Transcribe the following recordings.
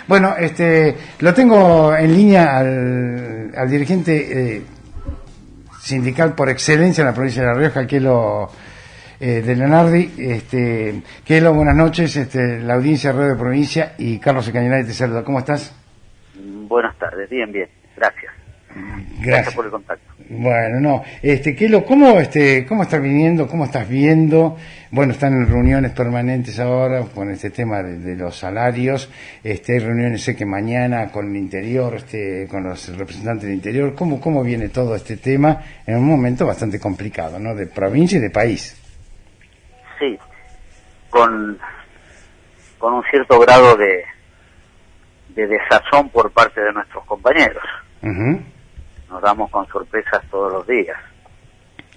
Bueno, lo tengo en línea al dirigente sindical por excelencia en la provincia de La Rioja, Kelo de Leonardi. Kelo, buenas noches, la audiencia de Radio Provincia y Carlos Cañonari te saluda. ¿Cómo estás? Buenas tardes, bien, gracias. Gracias por el contacto. Bueno, no, Kelo, ¿cómo estás viniendo? ¿Cómo estás viendo? Bueno, están en reuniones permanentes ahora con este tema de los salarios. Hay reuniones, sé que mañana con el interior, con los representantes del interior. ¿Cómo viene todo este tema en un momento bastante complicado, ¿no? De provincia y de país. Sí, con un cierto grado de desazón por parte de nuestros compañeros. Uh-huh. Nos damos con sorpresas todos los días.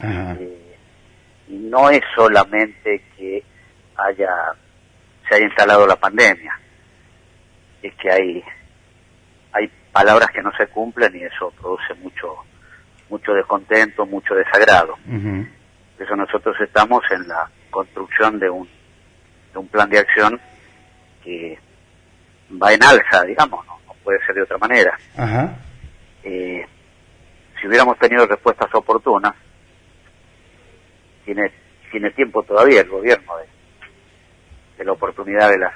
Uh-huh. Y no es solamente que se haya instalado la pandemia, es que hay palabras que no se cumplen y eso produce mucho descontento, mucho desagrado. Uh-huh. Por eso nosotros estamos en la construcción de un plan de acción que va en alza, digamos, no puede ser de otra manera. Uh-huh. Si hubiéramos tenido respuestas oportunas, tiene tiempo todavía el gobierno de la oportunidad de las...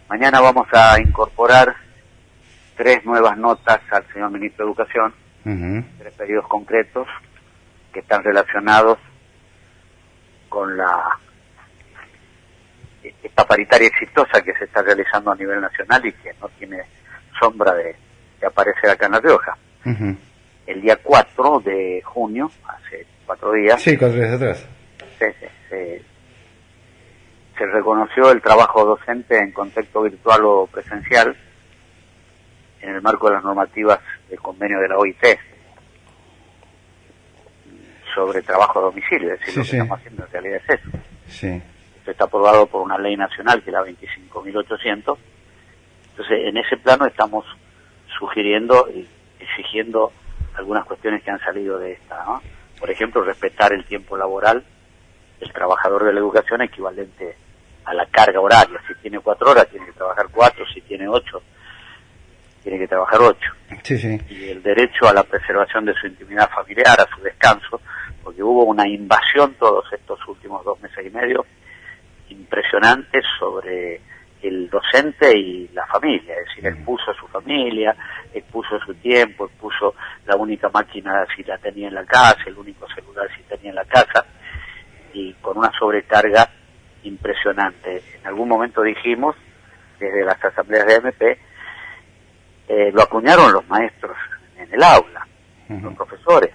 Mañana vamos a incorporar 3 nuevas notas al señor Ministro de Educación, uh-huh. 3 pedidos concretos que están relacionados con esta paritaria exitosa que se está realizando a nivel nacional y que no tiene sombra de aparecer acá en La Rioja. Uh-huh. El día 4 de junio, hace 4 días... Sí, 4 días atrás. Se reconoció el trabajo docente en contexto virtual o presencial en el marco de las normativas del convenio de la OIT sobre trabajo a domicilio, es decir, lo que estamos haciendo en realidad es eso. Sí. Esto está aprobado por una ley nacional que es la 25.800. Entonces, en ese plano estamos sugiriendo y exigiendo algunas cuestiones que han salido de esta, ¿no? Por ejemplo, respetar el tiempo laboral del trabajador de la educación equivalente a la carga horaria. Si tiene 4 horas, tiene que trabajar 4, si tiene 8, tiene que trabajar 8. Sí, sí. Y el derecho a la preservación de su intimidad familiar, a su descanso, porque hubo una invasión todos estos últimos 2 meses y medio impresionante sobre el docente y la familia, es decir, expuso su familia, expuso su tiempo, expuso la única máquina si la tenía en la casa, el único celular si tenía en la casa, y con una sobrecarga impresionante. En algún momento dijimos, desde las asambleas de AMP, lo acuñaron los maestros en el aula, uh-huh. Los profesores.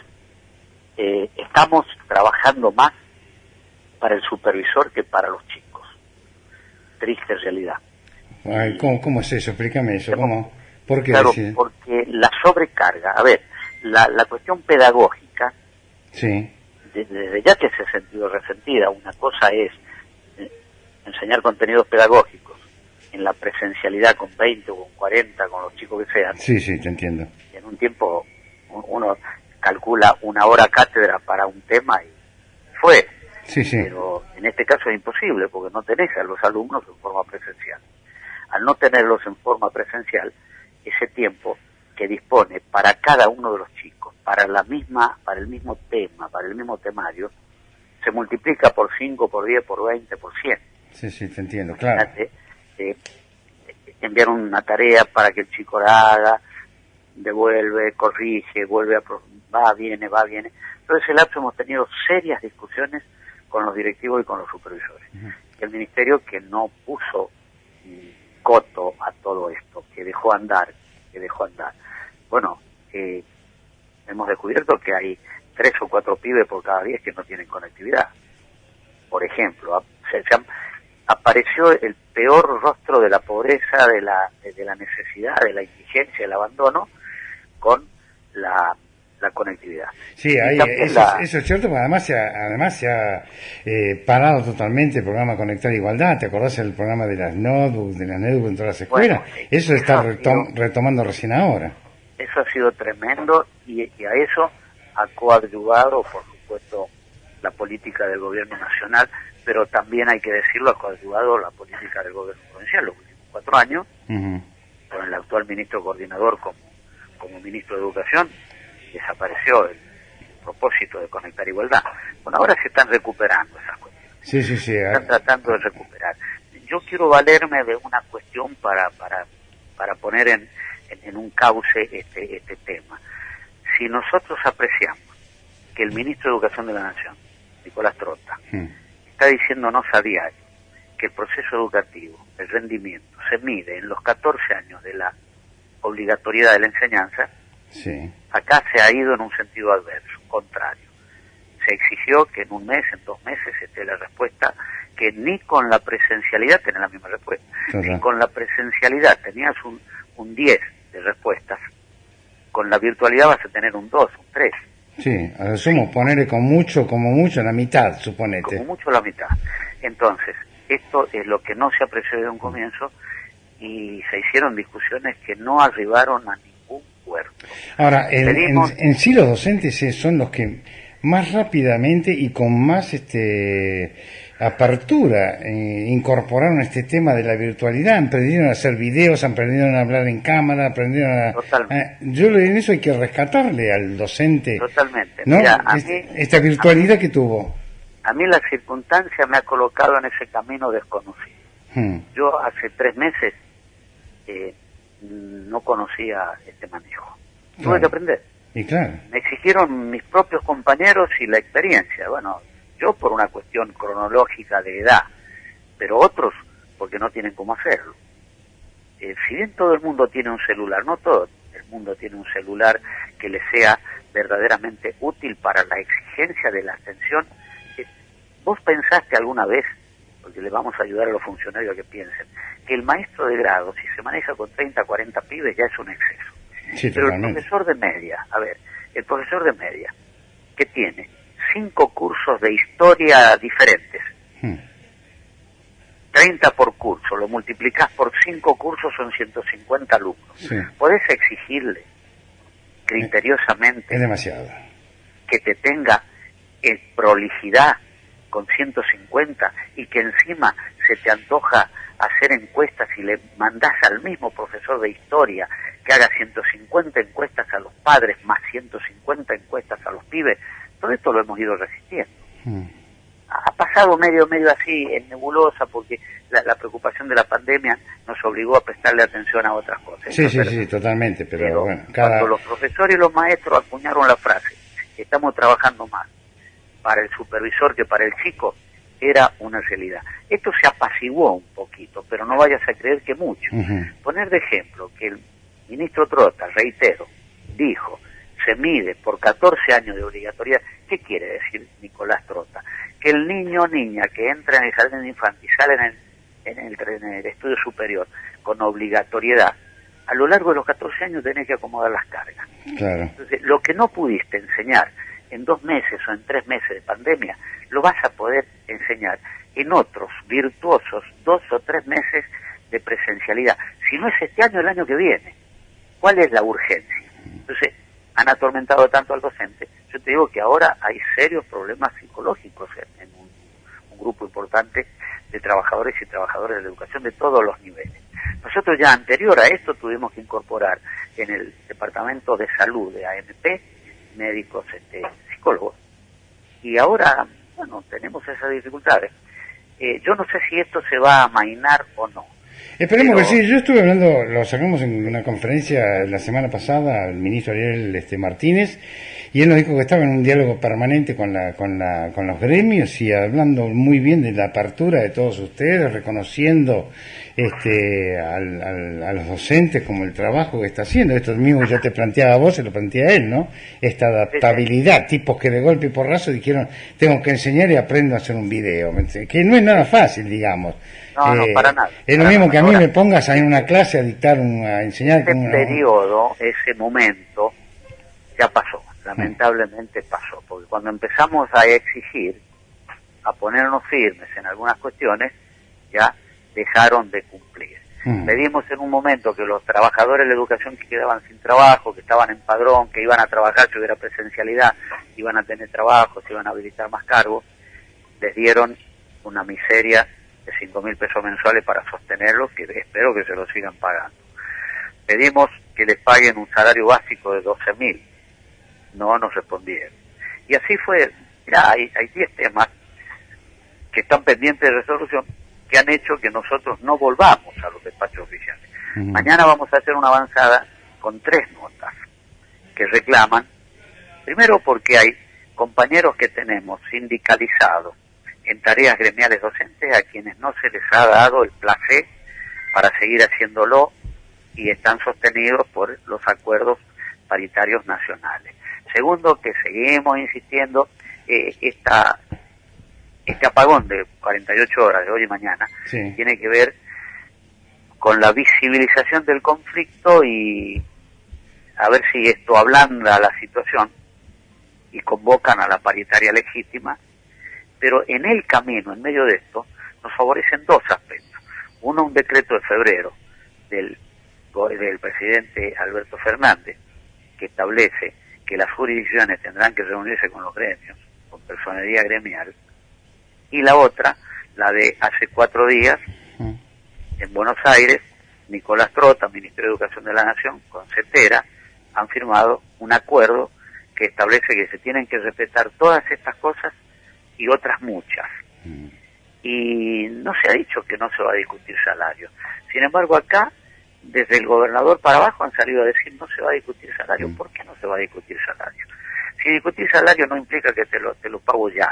Estamos trabajando más para el supervisor que para los chicos. Triste realidad. Ay, ¿cómo es eso? Explícame eso. ¿Cómo? ¿Por qué? Claro, porque la sobrecarga, a ver, la cuestión pedagógica, sí, desde ya que se ha sentido resentida. Una cosa es enseñar contenidos pedagógicos en la presencialidad con 20 o con 40, con los chicos que sean. Sí, te entiendo. En un tiempo uno calcula 1 hora cátedra para un tema y fue. Sí. Pero en este caso es imposible porque no tenés a los alumnos en forma presencial. Al no tenerlos en forma presencial, ese tiempo que dispone para cada uno de los chicos, para el mismo tema, para el mismo temario, se multiplica por 5, por 10, por 20, por 100. Sí, te entiendo, claro. Enviar una tarea para que el chico la haga, devuelve, corrige, va, viene. Entonces, ese lapso hemos tenido serias discusiones con los directivos y con los supervisores. Uh-huh. El ministerio que no puso coto a todo esto, que dejó andar. Bueno, hemos descubierto que hay 3 o 4 pibes por cada 10 que no tienen conectividad. Por ejemplo, apareció el peor rostro de la pobreza, de la necesidad, de la indigencia, del abandono, con la conectividad. Sí, eso es cierto, porque además se ha parado totalmente el programa Conectar Igualdad. ¿Te acordás del programa de las notebooks, de las netbooks en todas las escuelas? Bueno, eso está retomando recién ahora. Eso ha sido tremendo y a eso ha coadyuvado, por supuesto, la política del gobierno nacional, pero también hay que decirlo, ha coadyuvado la política del gobierno provincial los últimos 4 años, uh-huh. Con actual ministro coordinador como ministro de Educación, desapareció el propósito de Conectar Igualdad. Bueno, ahora se están recuperando esas cuestiones. Sí. Están tratando de recuperar. Yo quiero valerme de una cuestión para poner en un cauce este tema. Si nosotros apreciamos que el ministro de Educación de la Nación, Nicolás Trota, está diciéndonos a diario que el proceso educativo, el rendimiento, se mide en los 14 años de la obligatoriedad de la enseñanza, sí. Acá se ha ido en un sentido adverso, contrario. Se exigió que en un mes, en 2 meses, esté la respuesta, que ni con la presencialidad tenés la misma respuesta. Si con la presencialidad tenías un 10 de respuestas, con la virtualidad vas a tener un 2, un 3. Sí, a lo sumo ponerle como mucho la mitad, suponete. Como mucho la mitad. Entonces, esto es lo que no se apreció desde un comienzo y se hicieron discusiones que no arribaron a ningún puerto. Ahora, en sí los docentes son los que más rápidamente y con más apertura incorporaron este tema de la virtualidad, aprendieron a hacer videos, aprendieron a hablar en cámara, aprendieron a... Totalmente. Yo en eso hay que rescatarle al docente. Totalmente. ¿No? Mira, esta virtualidad que tuvo. A mí la circunstancia me ha colocado en ese camino desconocido. Yo hace 3 meses no conocía este manejo. Tuve que aprender. Y claro. Me exigieron mis propios compañeros y la experiencia. Bueno, yo por una cuestión cronológica de edad, pero otros porque no tienen cómo hacerlo. Si bien todo el mundo tiene un celular, no todo el mundo tiene un celular que le sea verdaderamente útil para la exigencia de la atención. ¿Vos pensaste alguna vez, porque le vamos a ayudar a los funcionarios a que piensen, que el maestro de grado, si se maneja con 30, 40 pibes, ya es un exceso? Sí, pero totalmente. el profesor de media, el profesor de media, que tiene 5 cursos de historia diferentes, 30 por curso, lo multiplicás por 5 cursos, son 150 alumnos. Sí. Podés exigirle criteriosamente es demasiado que te tenga prolijidad con 150 y que encima se te antoja hacer encuestas y le mandás al mismo profesor de historia que haga 150 encuestas a los padres más 150 encuestas a los pibes. Todo esto lo hemos ido resistiendo. Ha pasado medio así en nebulosa porque la preocupación de la pandemia nos obligó a prestarle atención a otras cosas. Sí, totalmente, pero bueno, cuando los profesores y los maestros acuñaron la frase, estamos trabajando más para el supervisor que para el chico, era una realidad. Esto se apaciguó un poquito, pero no vayas a creer que mucho. Poner de ejemplo que el ministro Trota, reitero, dijo, se mide por 14 años de obligatoriedad. ¿Qué quiere decir Nicolás Trota? Que el niño o niña que entra en el jardín de infantes y sale en el estudio superior con obligatoriedad, a lo largo de los 14 años tenés que acomodar las cargas. Claro. Entonces, lo que no pudiste enseñar en 2 meses o en 3 meses de pandemia, lo vas a poder enseñar en otros virtuosos 2 o 3 meses de presencialidad. Si no es este año, el año que viene. ¿Cuál es la urgencia? Entonces, han atormentado tanto al docente. Yo te digo que ahora hay serios problemas psicológicos en un grupo importante de trabajadores y trabajadoras de la educación de todos los niveles. Nosotros ya anterior a esto tuvimos que incorporar en el Departamento de Salud de AMP médicos, psicólogos, y ahora, bueno, tenemos esas dificultades. Yo no sé si esto se va a amainar o no. Esperemos que sí. Yo estuve hablando, lo sacamos en una conferencia la semana pasada, el ministro Ariel Martínez, y él nos dijo que estaba en un diálogo permanente con los gremios y hablando muy bien de la apertura de todos ustedes, reconociendo a los docentes como el trabajo que está haciendo. Esto mismo que yo te planteaba a vos, se lo plantea a él, ¿no? Esta adaptabilidad, tipos que de golpe y porrazo dijeron, tengo que enseñar y aprendo a hacer un video, que no es nada fácil, digamos. No, para nada. Es lo mismo que a mí me pongas en una clase a enseñar. Ese periodo, ese momento, ya pasó, lamentablemente pasó, porque cuando empezamos a exigir, a ponernos firmes en algunas cuestiones, ya dejaron de cumplir. Pedimos en un momento que los trabajadores de la educación que quedaban sin trabajo, que estaban en padrón, que iban a trabajar, si hubiera presencialidad, iban a tener trabajo, se iban a habilitar más cargos, les dieron una miseria de 5.000 pesos mensuales para sostenerlos, que espero que se lo sigan pagando. pedimos que les paguen un salario básico de 12.000, no nos respondieron. Y así fue. Mirá, hay 10 temas que están pendientes de resolución que han hecho que nosotros no volvamos a los despachos oficiales. Mañana vamos a hacer una avanzada con 3 notas que reclaman, primero porque hay compañeros que tenemos sindicalizados en tareas gremiales docentes a quienes no se les ha dado el placer para seguir haciéndolo y están sostenidos por los acuerdos paritarios nacionales. Segundo, que seguimos insistiendo, este apagón de 48 horas de hoy y mañana sí, tiene que ver con la visibilización del conflicto y a ver si esto ablanda la situación y convocan a la paritaria legítima, pero en el camino, en medio de esto, nos favorecen 2 aspectos. Uno, un decreto de febrero del presidente Alberto Fernández, que establece que las jurisdicciones tendrán que reunirse con los gremios, con personería gremial, y la otra, la de hace 4 días, en Buenos Aires, Nicolás Trota, Ministerio de Educación de la Nación, con CETERA, han firmado un acuerdo que establece que se tienen que respetar todas estas cosas y otras muchas. Y no se ha dicho que no se va a discutir salario. Sin embargo, acá, desde el gobernador para abajo, han salido a decir no se va a discutir salario. ¿Por qué no se va a discutir salario? Si discutir salario no implica que te lo pago ya.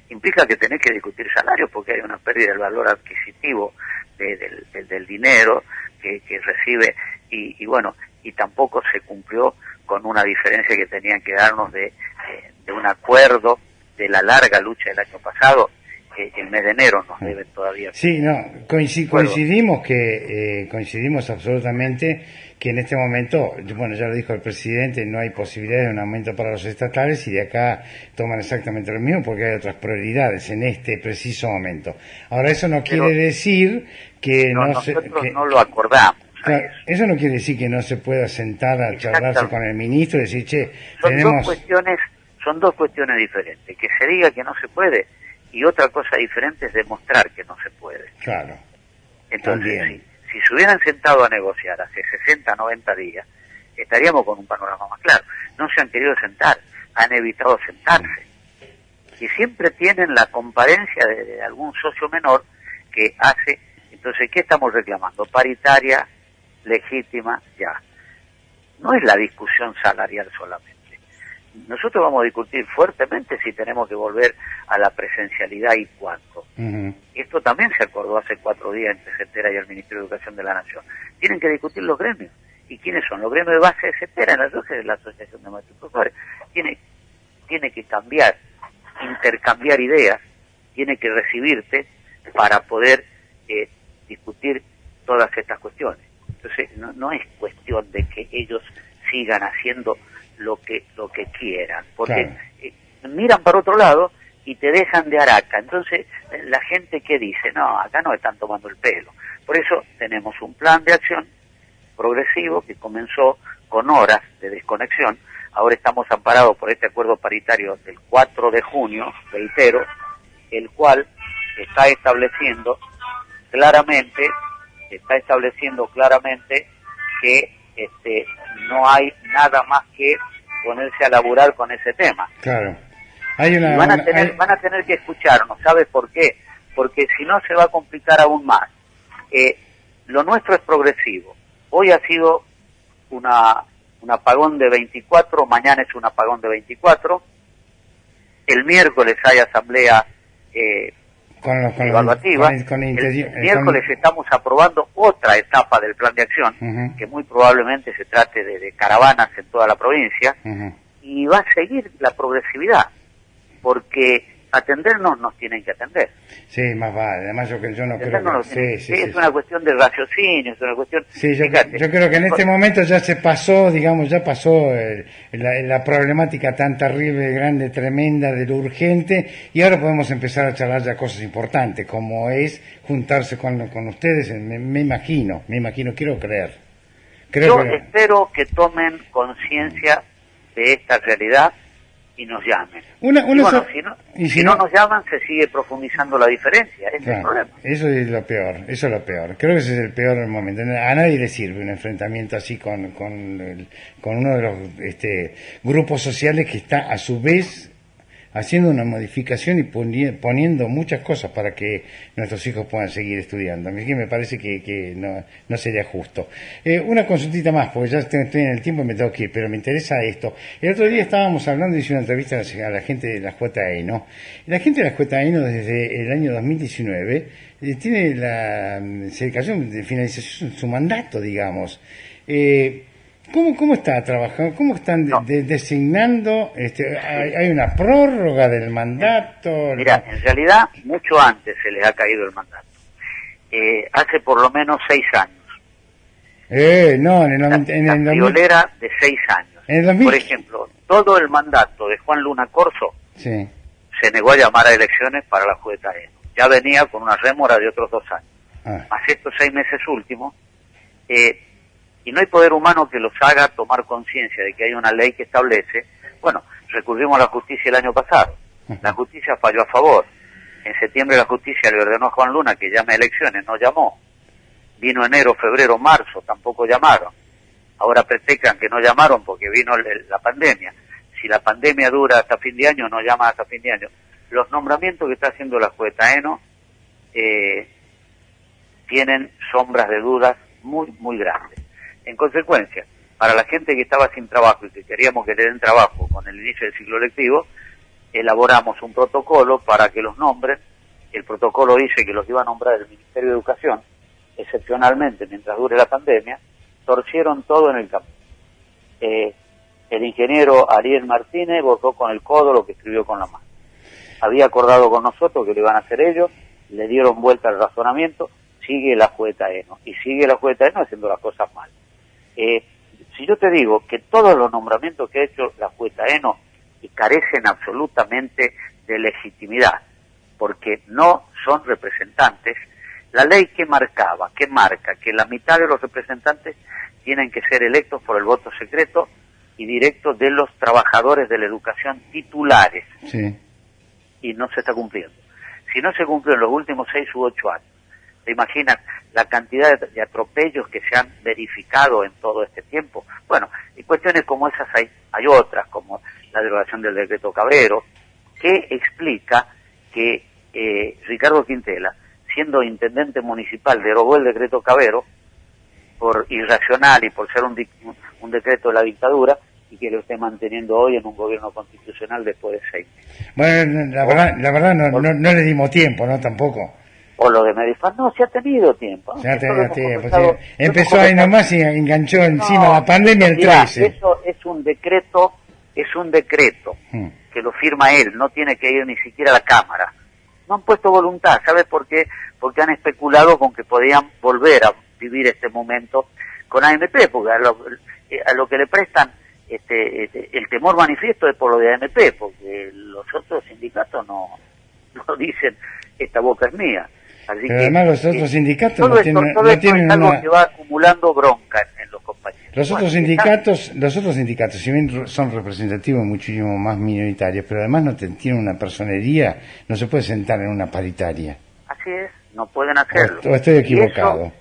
Implica que tenés que discutir salario porque hay una pérdida del valor adquisitivo del dinero que recibe y bueno, y tampoco se cumplió con una diferencia que tenían que darnos de un acuerdo de la larga lucha del año pasado. El mes de enero nos deben todavía. Sí, no, coincidimos absolutamente que en este momento, bueno, ya lo dijo el presidente, no hay posibilidad de un aumento para los estatales y de acá toman exactamente lo mismo porque hay otras prioridades en este preciso momento. Ahora, eso no quiere decir que nosotros no lo acordamos. Claro, eso no quiere decir que no se pueda sentar a charlarse con el ministro y decir, che, son dos cuestiones diferentes. Que se diga que no se puede y otra cosa diferente es demostrar que no se puede. Claro. Entonces, si se hubieran sentado a negociar hace 60, 90 días, estaríamos con un panorama más claro. No se han querido sentar, han evitado sentarse. Y siempre tienen la comparencia de algún socio menor que hace. Entonces, ¿qué estamos reclamando? Paritaria, legítima, ya. No es la discusión salarial solamente. Nosotros vamos a discutir fuertemente si tenemos que volver a la presencialidad y cuánto. Esto también se acordó hace 4 días entre CETERA y el Ministerio de Educación de la Nación. Tienen que discutir los gremios. ¿Y quiénes son? Los gremios de base de CETERA, en la de la Asociación de Maestros y Profesores. Tiene que intercambiar ideas, tiene que recibirte para poder discutir todas estas cuestiones. Entonces, no es cuestión de que ellos sigan haciendo lo que quieran, porque miran para otro lado y te dejan de haraca. Entonces, la gente que dice, no, acá no están tomando el pelo. Por eso tenemos un plan de acción progresivo que comenzó con horas de desconexión. Ahora estamos amparados por este acuerdo paritario del 4 de junio, reitero, el cual está estableciendo claramente que no hay nada más que ponerse a laburar con ese tema. Claro. Van a tener que escucharnos. ¿Sabes por qué? Porque si no se va a complicar aún más. Lo nuestro es progresivo. Hoy ha sido un apagón de 24, mañana es un apagón de 24. El miércoles hay asamblea evaluativa. El miércoles estamos aprobando otra etapa del plan de acción, que muy probablemente se trate de caravanas en toda la provincia, y va a seguir la progresividad, porque atendernos nos tienen que atender. Sí, más vale. Además, yo no creo que... Es una cuestión de raciocinio, es una cuestión... Sí, yo creo que en este momento ya se pasó, la problemática tan terrible, grande, tremenda, de lo urgente, y ahora podemos empezar a charlar ya cosas importantes, como es juntarse con ustedes, me imagino, quiero creer. Espero que tomen conciencia de esta realidad y nos llamen. Y bueno, si no nos llaman, se sigue profundizando la diferencia. Ese es el problema. Eso es lo peor, Creo que ese es el peor momento. A nadie le sirve un enfrentamiento así con uno de los grupos sociales que está a su vez haciendo una modificación y poniendo muchas cosas para que nuestros hijos puedan seguir estudiando. A mí me parece que no sería justo. Una consultita más, porque ya estoy en el tiempo y me tengo que ir, pero me interesa esto. El otro día estábamos hablando, hice una entrevista a la gente de la JENO. La gente de la JENO desde el año 2019 tiene la finalización de su mandato, digamos. ¿Cómo está trabajando? ¿Cómo están designando? ¿Hay una prórroga del mandato? Mira, en realidad mucho antes se les ha caído el mandato. Hace por lo menos 6 años. No, la friolera de 6 años. Por ejemplo, todo el mandato de Juan Luna Corso se negó a llamar a elecciones para la JENO. Ya venía con una rémora de otros 2 años. Más estos 6 meses últimos, y no hay poder humano que los haga tomar conciencia de que hay una ley que establece. Bueno, recurrimos a la justicia el año pasado. La justicia falló a favor. En septiembre la justicia le ordenó a Juan Luna que llame a elecciones, no llamó. Vino enero, febrero, marzo, tampoco llamaron. Ahora pretecan que no llamaron porque vino la pandemia. Si la pandemia dura hasta fin de año, no llaman hasta fin de año. Los nombramientos que está haciendo la JENO tienen sombras de dudas muy, muy grandes. En consecuencia, para la gente que estaba sin trabajo y que queríamos que le den trabajo con el inicio del ciclo lectivo, elaboramos un protocolo para que los nombren. El protocolo dice que los iba a nombrar el Ministerio de Educación, excepcionalmente mientras dure la pandemia. Torcieron todo en el campo. El ingeniero Ariel Martínez votó con el codo lo que escribió con la mano. Había acordado con nosotros que lo iban a hacer ellos, le dieron vuelta al razonamiento, sigue la JENO, y sigue la JENO haciendo las cosas mal. Si yo te digo que todos los nombramientos que ha hecho la JENO carecen absolutamente de legitimidad, porque no son representantes, la ley que marca que la mitad de los representantes tienen que ser electos por el voto secreto y directo de los trabajadores de la educación titulares. Sí. Y no se está cumpliendo. Si no se cumplió en los últimos 6 u 8 años, ¿te imaginas la cantidad de atropellos que se han verificado en todo este tiempo? Bueno, y cuestiones como esas hay otras, como la derogación del decreto Cavero, que explica que Ricardo Quintela, siendo intendente municipal, derogó el decreto Cavero por irracional y por ser un decreto de la dictadura, y que lo esté manteniendo hoy en un gobierno constitucional después de 6 meses. Bueno, la verdad no le dimos tiempo, ¿no? Tampoco. O lo de Medifar, no, se ha tenido tiempo. Se ha tenido tiempo, sí. Empezó ahí nomás y enganchó encima la pandemia el 13. Eso es un decreto que lo firma él, no tiene que ir ni siquiera a la Cámara. No han puesto voluntad, ¿sabes por qué? Porque han especulado con que podían volver a vivir este momento con AMP, porque a lo que le prestan el temor manifiesto es por lo de AMP, porque los otros sindicatos no dicen esta boca es mía. Así pero que, además los otros sindicatos todo no tienen es algo que va acumulando bronca en los compañeros. Los otros sindicatos, si bien son representativos muchísimo más minoritarios, pero además no tienen una personería, no se puede sentar en una paritaria. Así es, no pueden hacerlo. O estoy equivocado.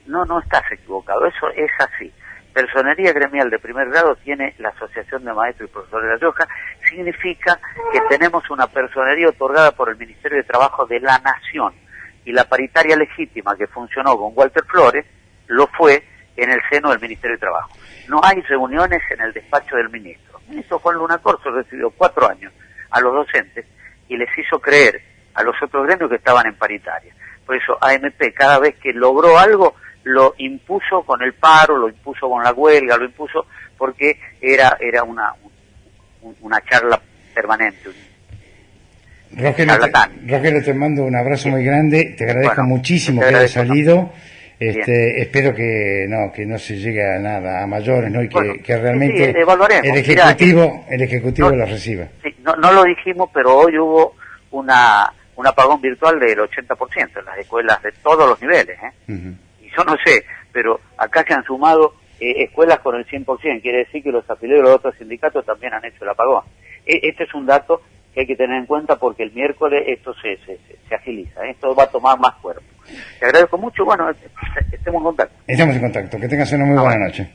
No estás equivocado, eso es así. Personería gremial de primer grado tiene la Asociación de Maestros y Profesores de La Rioja, significa que tenemos una personería otorgada por el Ministerio de Trabajo de la Nación, y la paritaria legítima que funcionó con Walter Flores lo fue en el seno del Ministerio de Trabajo. No hay reuniones en el despacho del ministro. El ministro Juan Luna Corso recibió 4 años a los docentes y les hizo creer a los otros gremios que estaban en paritaria. Por eso AMP, cada vez que logró algo, lo impuso con el paro, lo impuso con la huelga, lo impuso porque era una charla permanente. Rogelio, te mando un abrazo muy grande, te agradezco muchísimo que hayas salido. Espero que no se llegue a nada, a mayores, ¿no? Y que realmente el ejecutivo lo reciba. Sí, no lo dijimos, pero hoy hubo un apagón virtual del 80% en las escuelas de todos los niveles, Uh-huh. Yo no sé, pero acá se han sumado escuelas con el 100%, quiere decir que los afiliados de los otros sindicatos también han hecho el apagón. este es un dato que hay que tener en cuenta porque el miércoles esto se agiliza, esto va a tomar más cuerpo. Te agradezco mucho, bueno, estemos en contacto. Estamos en contacto, que tengas una muy buena noche.